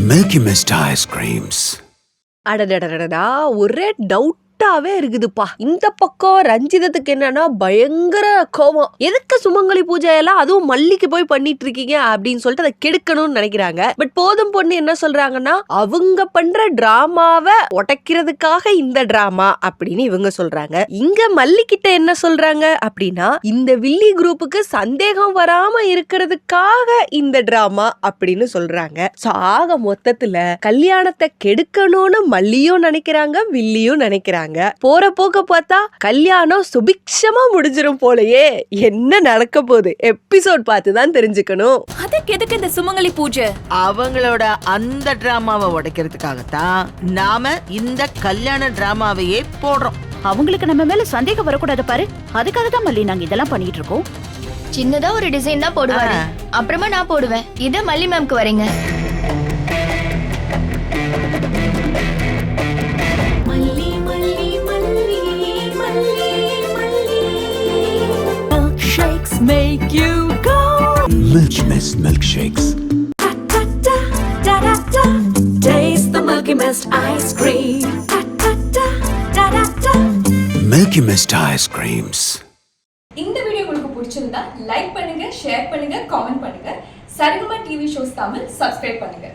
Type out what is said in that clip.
Milky Mist ice creams. அடடடடா ஒரே டவுட்டாவே இருக்குதுப்பா. இந்த பக்கம் ரஞ்சிதத்துக்கு என்னன்னா பயங்கர கோபம். எதுக்கு சுமங்கலி பூஜை எல்லாம் அதுவும் மல்லிக்கு போய் பண்ணிட்டு இருக்கீங்க அப்படின்னு சொல்லிட்டு அதை கெடுக்கணும்னு நினைக்கிறாங்க. பட் போதும் பொண்ணு என்ன சொல்றாங்கன்னா அவங்க பண்ற டிராமாவை உடைக்கிறதுக்காக இந்த டிராமா அப்படின்னு இவங்க சொல்றாங்க. இங்க மல்லிக்கிட்ட என்ன சொல்றாங்க அப்படின்னா இந்த வில்லி குரூப்புக்கு சந்தேகம் வராம இருக்கிறதுக்காக இந்த டிராமா அப்படின்னு சொல்றாங்க. சாக மொத்தத்துல கல்யாணத்தை கெடுக்கணும்னு மல்லியும் நினைக்கிறாங்க, வில்லியும் நினைக்கிறாங்க. போற போக்க பார்த்தா கல்யாணம் சுபிக்ஷமா முடிஞ்சிரும் போலயே. என்ன நடக்க போகுது எபிசோட் பார்த்து தான் தெரிஞ்சுக்கணும். அதுக்கு எதுக்கு இந்த சுமங்கலி பூஜை? அவங்களோட அந்த டிராமாவை உடைக்கிறதுக்காகத்தான் நாம இந்த கல்யாண டிராமாவையே போடுறோம். அவங்களுக்கு நம்ம மேல சந்தேகம் வரக்கூடாது பாரு, அதுக்காக தான் மல்லி நாங்க இதெல்லாம் பண்ணிட்டு இருக்கோம். சின்னதா ஒரு டிசைன் தான் போடுவாரு, அப்புறமா நான் போடுவேன். இத மல்லி மேம்க்கு வரீங்க. Make you go. Milky Mist milkshakes. Taste the Milky Mist ice cream. Milky Mist ice creams. இந்த வீடியோ உங்களுக்கு பிடிச்சிருந்தா லைக் பண்ணுங்க, ஷேர் பண்ணுங்க, காமெண்ட் பண்ணுங்க. Saregama TV shows Tamil subscribe பண்ணுங்க.